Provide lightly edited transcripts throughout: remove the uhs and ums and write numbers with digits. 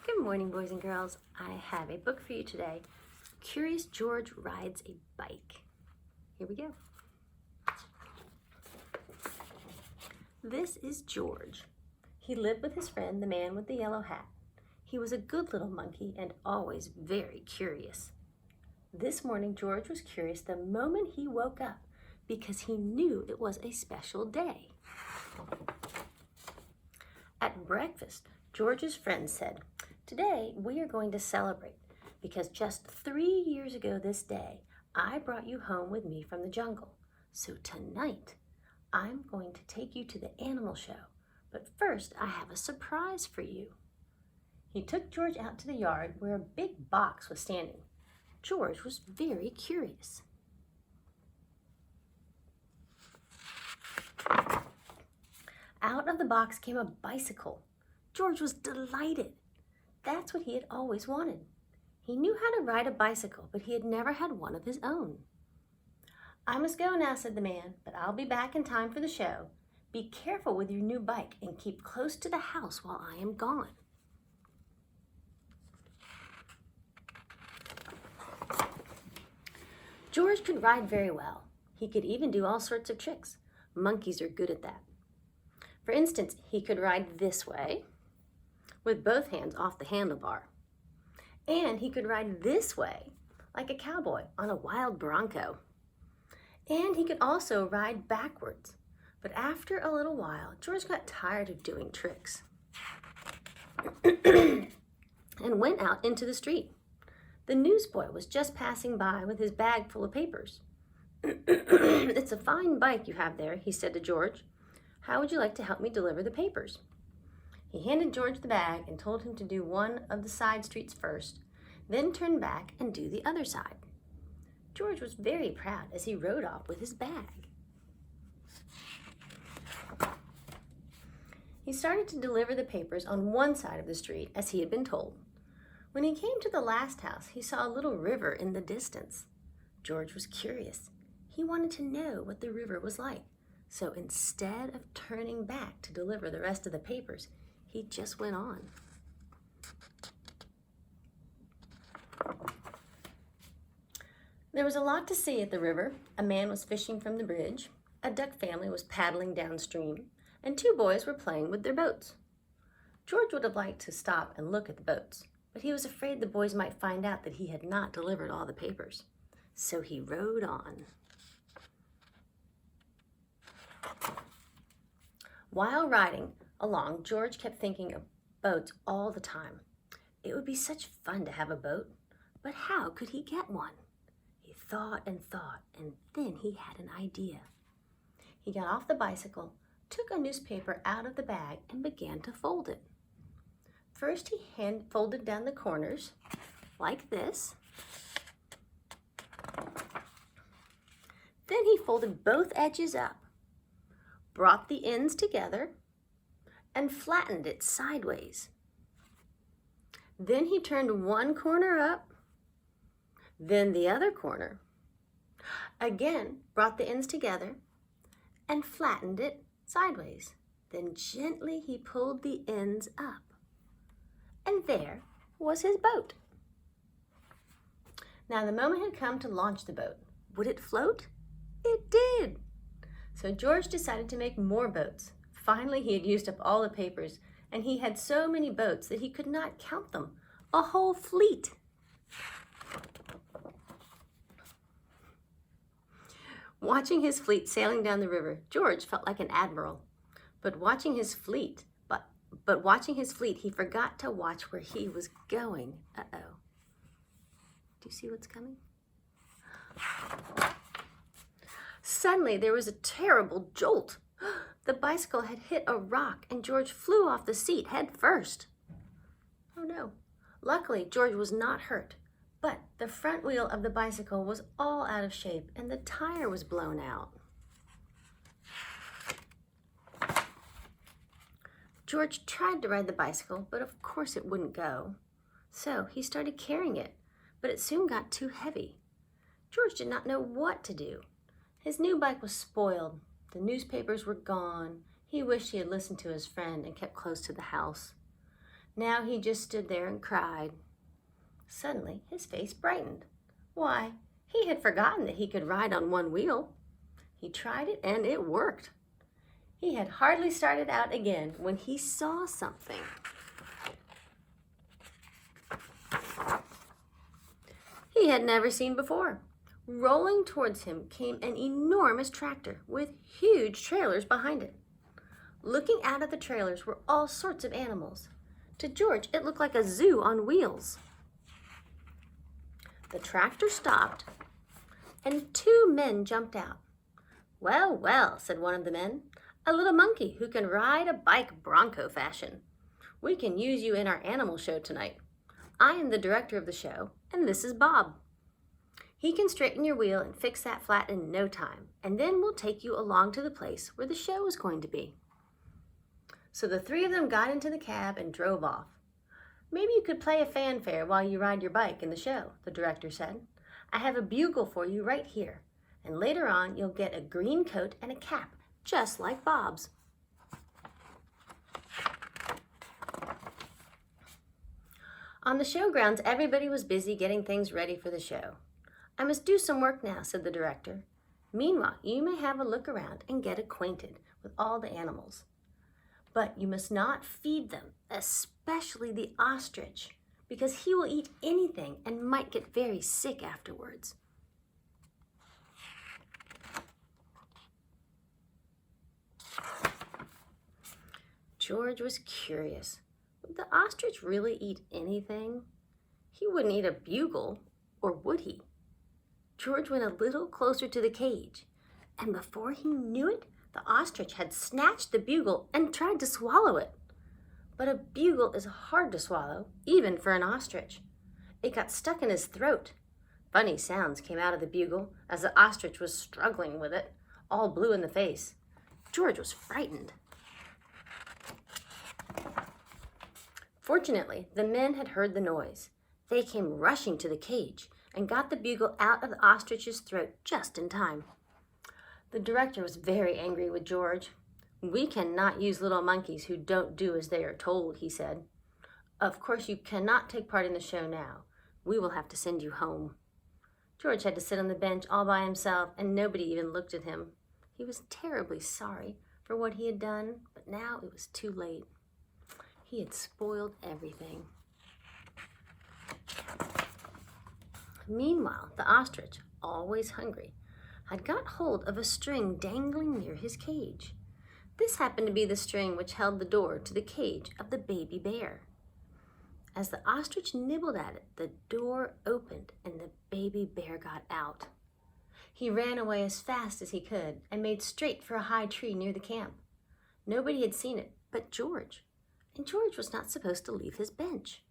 Good morning, boys and girls. I have a book for you today. Curious George Rides a Bike. Here we go. This is George. He lived with his friend, the man with the yellow hat. He was a good little monkey and always very curious. This morning, George was curious the moment he woke up because he knew it was a special day. At breakfast, George's friend said, "Today we are going to celebrate because just 3 years ago this day, I brought you home with me from the jungle. So tonight, I'm going to take you to the animal show. But first, I have a surprise for you." He took George out to the yard where a big box was standing. George was very curious. Out of the box came a bicycle. George was delighted. That's what he had always wanted. He knew how to ride a bicycle, but he had never had one of his own. "I must go now," said the man, "but I'll be back in time for the show. Be careful with your new bike and keep close to the house while I am gone." George could ride very well. He could even do all sorts of tricks. Monkeys are good at that. For instance, he could ride this way with both hands off the handlebar. And he could ride this way like a cowboy on a wild bronco. And he could also ride backwards. But after a little while, George got tired of doing tricks and went out into the street. The newsboy was just passing by with his bag full of papers. "It's a fine bike you have there," he said to George. "How would you like to help me deliver the papers?" He handed George the bag and told him to do one of the side streets first, then turn back and do the other side. George was very proud as he rode off with his bag. He started to deliver the papers on one side of the street as he had been told. When he came to the last house, he saw a little river in the distance. George was curious. He wanted to know what the river was like. So instead of turning back to deliver the rest of the papers, he just went on. There was a lot to see at the river. A man was fishing from the bridge, a duck family was paddling downstream, and 2 boys were playing with their boats. George would have liked to stop and look at the boats, but he was afraid the boys might find out that he had not delivered all the papers. So he rode on. While riding along, George kept thinking of boats all the time. It would be such fun to have a boat, but how could he get one? He thought, and then he had an idea. He got off the bicycle, took a newspaper out of the bag, and began to fold it. First, he folded down the corners, like this. Then he folded both edges up, brought the ends together, and flattened it sideways. Then he turned one corner up, then the other corner. Again, brought the ends together and flattened it sideways. Then gently he pulled the ends up. And there was his boat. Now the moment had come to launch the boat. Would it float? It did. So George decided to make more boats. Finally, he had used up all the papers, and he had so many boats that he could not count them. A whole fleet. Watching his fleet sailing down the river, George felt like an admiral. But watching his fleet, he forgot to watch where he was going. Uh-oh. Do you see what's coming? Suddenly, there was a terrible jolt. The bicycle had hit a rock, and George flew off the seat head first. Oh no. Luckily, George was not hurt, but the front wheel of the bicycle was all out of shape, and the tire was blown out. George tried to ride the bicycle, but of course it wouldn't go. So he started carrying it, but it soon got too heavy. George did not know what to do. His new bike was spoiled. The newspapers were gone. He wished he had listened to his friend and kept close to the house. Now he just stood there and cried. Suddenly, his face brightened. Why, he had forgotten that he could ride on one wheel. He tried it and it worked. He had hardly started out again when he saw something. He had never seen before. Rolling towards him came an enormous tractor with huge trailers behind it. Looking out of the trailers were all sorts of animals. To George, it looked like a zoo on wheels. The tractor stopped, and two men jumped out. "Well, well," said one of the men, "a little monkey who can ride a bike Bronco fashion. We can use you in our animal show tonight. I am the director of the show, and this is Bob. He can straighten your wheel and fix that flat in no time, and then we'll take you along to the place where the show is going to be." So the three of them got into the cab and drove off. "Maybe you could play a fanfare while you ride your bike in the show," the director said. "I have a bugle for you right here, and later on you'll get a green coat and a cap, just like Bob's." On the showgrounds, everybody was busy getting things ready for the show. "I must do some work now," said the director. "Meanwhile, you may have a look around and get acquainted with all the animals. But you must not feed them, especially the ostrich, because he will eat anything and might get very sick afterwards." George was curious. Would the ostrich really eat anything? He wouldn't eat a bugle, or would he? George went a little closer to the cage, and before he knew it, the ostrich had snatched the bugle and tried to swallow it. But a bugle is hard to swallow, even for an ostrich. It got stuck in his throat. Funny sounds came out of the bugle as the ostrich was struggling with it, all blue in the face. George was frightened. Fortunately, the men had heard the noise. They came rushing to the cage and got the bugle out of the ostrich's throat just in time. The director was very angry with George. "We cannot use little monkeys who don't do as they are told," he said. "Of course, you cannot take part in the show now. We will have to send you home." George had to sit on the bench all by himself, and nobody even looked at him. He was terribly sorry for what he had done, but now it was too late. He had spoiled everything. Meanwhile, the ostrich, always hungry, had got hold of a string dangling near his cage. This happened to be the string which held the door to the cage of the baby bear. As the ostrich nibbled at it, the door opened and the baby bear got out. He ran away as fast as he could and made straight for a high tree near the camp. Nobody had seen it but George, and George was not supposed to leave his bench.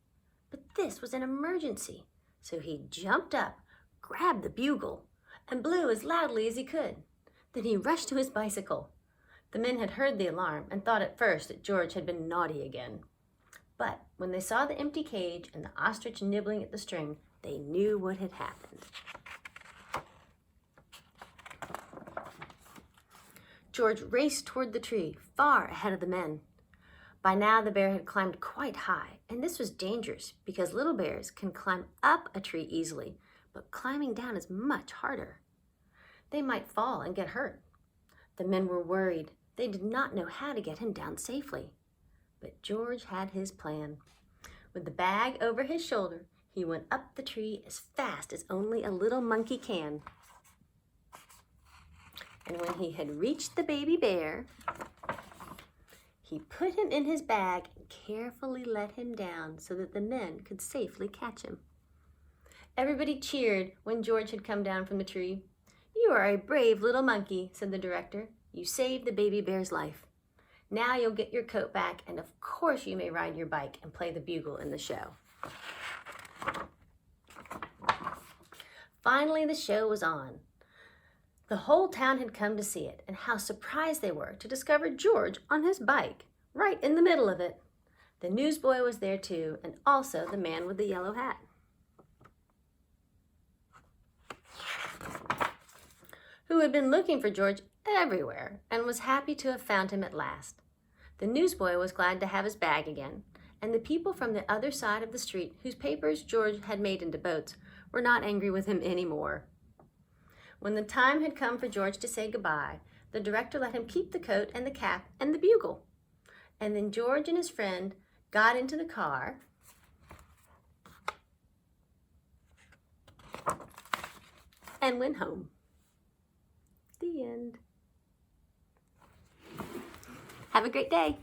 But this was an emergency, so he jumped up, grabbed the bugle, and blew as loudly as he could. Then he rushed to his bicycle. The men had heard the alarm and thought at first that George had been naughty again. But when they saw the empty cage and the ostrich nibbling at the string, they knew what had happened. George raced toward the tree, far ahead of the men. By now the bear had climbed quite high, and this was dangerous because little bears can climb up a tree easily, but climbing down is much harder. They might fall and get hurt. The men were worried. They did not know how to get him down safely. But George had his plan. With the bag over his shoulder, he went up the tree as fast as only a little monkey can. And when he had reached the baby bear, he put him in his bag and carefully let him down so that the men could safely catch him. Everybody cheered when George had come down from the tree. "You are a brave little monkey," said the director. "You saved the baby bear's life. Now you'll get your coat back, and of course you may ride your bike and play the bugle in the show." Finally, the show was on. The whole town had come to see it, and how surprised they were to discover George on his bike, right in the middle of it. The newsboy was there too, and also the man with the yellow hat. Who had been looking for George everywhere and was happy to have found him at last. The newsboy was glad to have his bag again, and the people from the other side of the street, whose papers George had made into boats, were not angry with him anymore. When the time had come for George to say goodbye, the director let him keep the coat and the cap and the bugle. And then George and his friend got into the car and went home. The end. Have a great day.